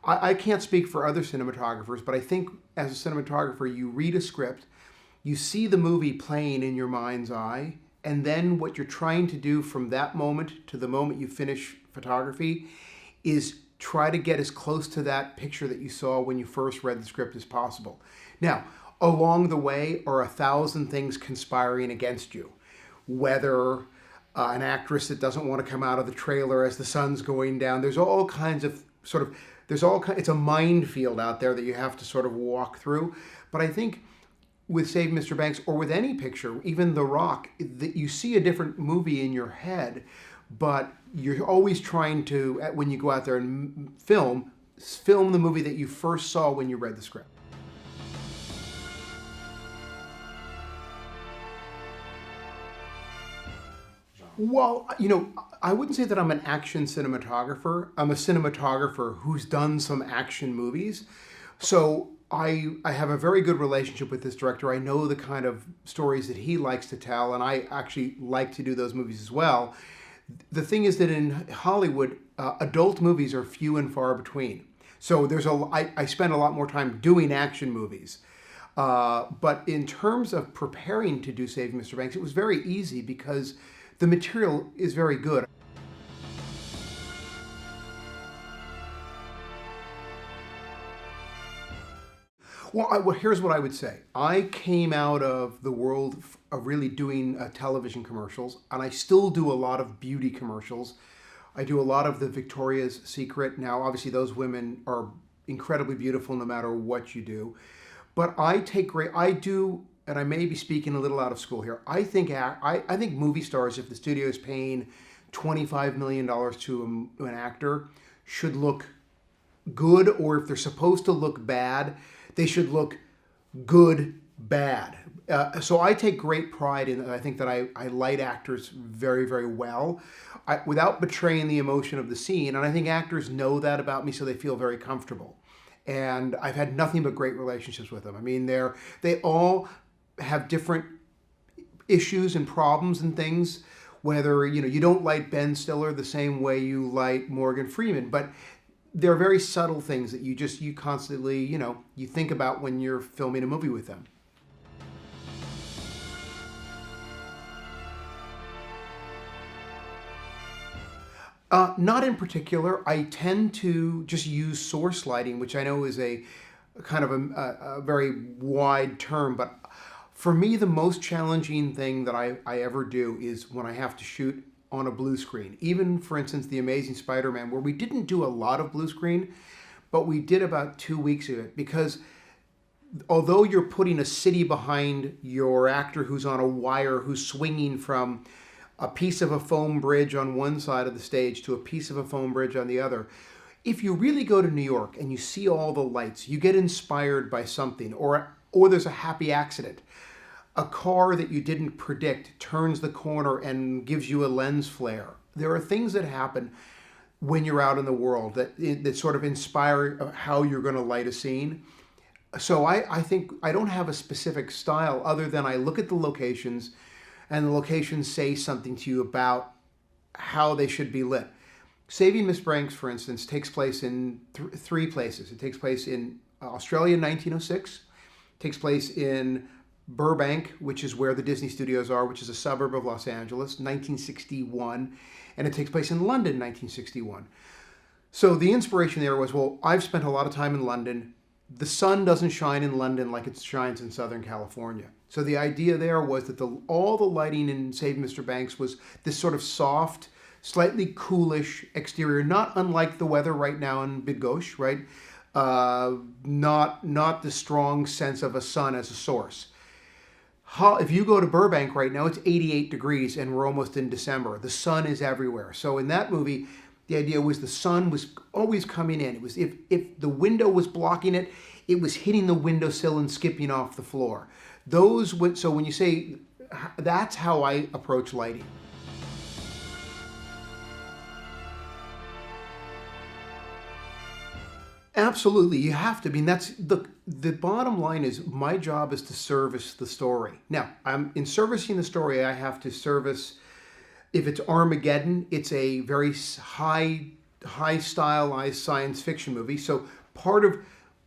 I can't speak for other cinematographers, but I think as a cinematographer, you read a script, you see the movie playing in your mind's eye, and then what you're trying to do from that moment to the moment you finish photography is try to get as close to that picture that you saw when you first read the script as possible. Now, along the way are 1,000 things conspiring against you. Whether an actress that doesn't want to come out of the trailer as the sun's going down, there's all kinds of it's a minefield out there that you have to sort of walk through. But I think with Save Mr. Banks, or with any picture, even The Rock, that you see a different movie in your head, but you're always trying to, when you go out there and film the movie that you first saw when you read the script. Well, I wouldn't say that I'm an action cinematographer. I'm a cinematographer who's done some action movies. So I have a very good relationship with this director. I know the kind of stories that he likes to tell, and I actually like to do those movies as well. The thing is that in Hollywood, adult movies are few and far between. So I spend a lot more time doing action movies. But in terms of preparing to do Save Mr. Banks, it was very easy because the material is very good. Well, here's what I would say. I came out of the world of really doing television commercials, and I still do a lot of beauty commercials. I do a lot of the Victoria's Secret. Now, obviously, those women are incredibly beautiful no matter what you do. But I do, and I may be speaking a little out of school here, I think movie stars, if the studio is paying $25 million to an actor, should look good, or if they're supposed to look bad, they should look good, bad. So I take great pride in that. I think that I light actors very, very well without betraying the emotion of the scene. And I think actors know that about me, so they feel very comfortable. And I've had nothing but great relationships with them. I mean, they all have different issues and problems and things, whether, you don't light Ben Stiller the same way you light Morgan Freeman, but there are very subtle things that you constantly, you think about when you're filming a movie with them. Not in particular. I tend to just use source lighting, which I know is a kind of a very wide term, but for me, the most challenging thing that I ever do is when I have to shoot on a blue screen. Even, for instance, The Amazing Spider-Man, where we didn't do a lot of blue screen, but we did about 2 weeks of it, because although you're putting a city behind your actor who's on a wire, who's swinging from a piece of a foam bridge on one side of the stage to a piece of a foam bridge on the other, if you really go to New York and you see all the lights, you get inspired by something, or there's a happy accident. A car that you didn't predict turns the corner and gives you a lens flare. There are things that happen when you're out in the world that sort of inspire how you're going to light a scene. So I think I don't have a specific style other than I look at the locations, and the locations say something to you about how they should be lit. Saving Miss Banks, for instance, takes place in three places. It takes place in Australia in 1906, takes place in Burbank, which is where the Disney Studios are, which is a suburb of Los Angeles, 1961, and it takes place in London, 1961. So the inspiration there was, well, I've spent a lot of time in London. The sun doesn't shine in London like it shines in Southern California. So the idea there was that all the lighting in Save Mr. Banks was this sort of soft, slightly coolish exterior, not unlike the weather right now in Bydgoszcz, right? Not the strong sense of a sun as a source. If you go to Burbank right now, it's 88 degrees and we're almost in December. The sun is everywhere. So in that movie, the idea was the sun was always coming in. It was if the window was blocking it, it was hitting the windowsill and skipping off the floor. So when you say, that's how I approach lighting. Absolutely, you have to. I mean, that's the bottom line is my job is to service the story. Now, in servicing the story, I have to service. If it's Armageddon, it's a very high stylized science fiction movie. So part of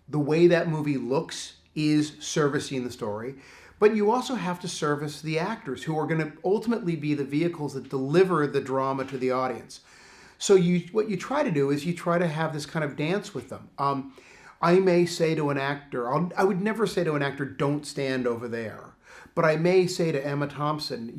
the way that movie looks is servicing the story. But you also have to service the actors who are going to ultimately be the vehicles that deliver the drama to the audience. So what you try to do is you try to have this kind of dance with them. I may say to an actor, I would never say to an actor, don't stand over there. But I may say to Emma Thompson,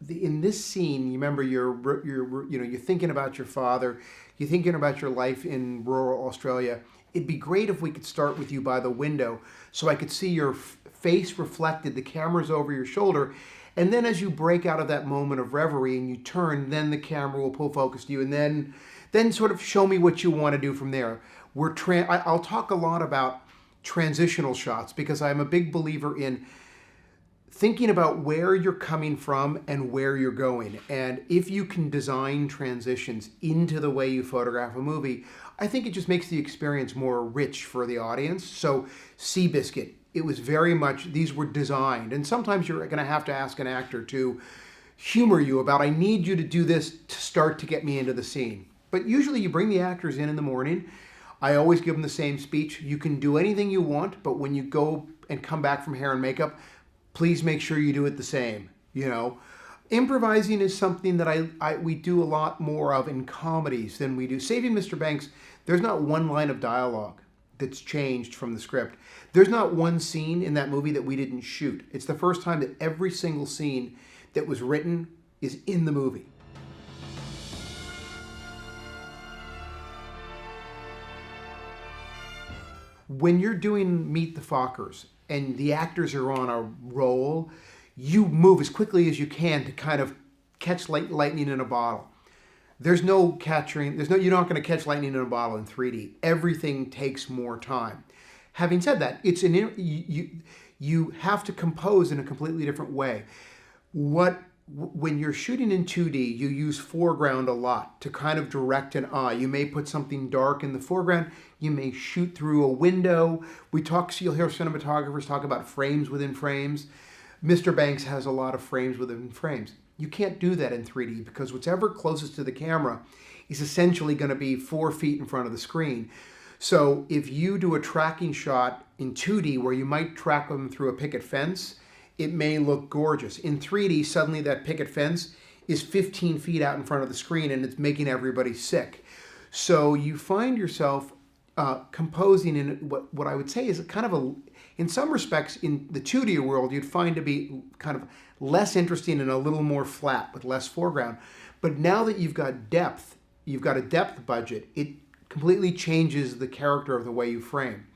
in this scene, you remember you're thinking about your father, you're thinking about your life in rural Australia. It'd be great if we could start with you by the window so I could see your face reflected, the camera's over your shoulder, and then as you break out of that moment of reverie and you turn, then the camera will pull focus to you, and then sort of show me what you want to do from there. I'll talk a lot about transitional shots because I'm a big believer in thinking about where you're coming from and where you're going. And if you can design transitions into the way you photograph a movie, I think it just makes the experience more rich for the audience. So Seabiscuit, it was very much, these were designed. And sometimes you're going to have to ask an actor to humor you about, I need you to do this to start to get me into the scene. But usually you bring the actors in the morning. I always give them the same speech. You can do anything you want, but when you go and come back from hair and makeup, please make sure you do it the same. Improvising is something that we do a lot more of in comedies than we do. Saving Mr. Banks, there's not one line of dialogue that's changed from the script. There's not one scene in that movie that we didn't shoot. It's the first time that every single scene that was written is in the movie. When you're doing Meet the Fockers and the actors are on a roll, you move as quickly as you can to kind of catch lightning in a bottle. You're not going to catch lightning in a bottle in 3D. Everything takes more time. Having said that, you have to compose in a completely different way. When you're shooting in 2D, you use foreground a lot to kind of direct an eye. You may put something dark in the foreground. You may shoot through a window. You'll hear cinematographers talk about frames within frames. Mr. Banks has a lot of frames within frames. You can't do that in 3D because whatever closest to the camera is essentially going to be 4 feet in front of the screen. So if you do a tracking shot in 2D where you might track them through a picket fence, it may look gorgeous. In 3D, suddenly that picket fence is 15 feet out in front of the screen and it's making everybody sick. So you find yourself composing in what I would say is in some respects, in the 2D world, you'd find to be kind of less interesting and a little more flat with less foreground. But now that you've got depth, you've got a depth budget, it completely changes the character of the way you frame.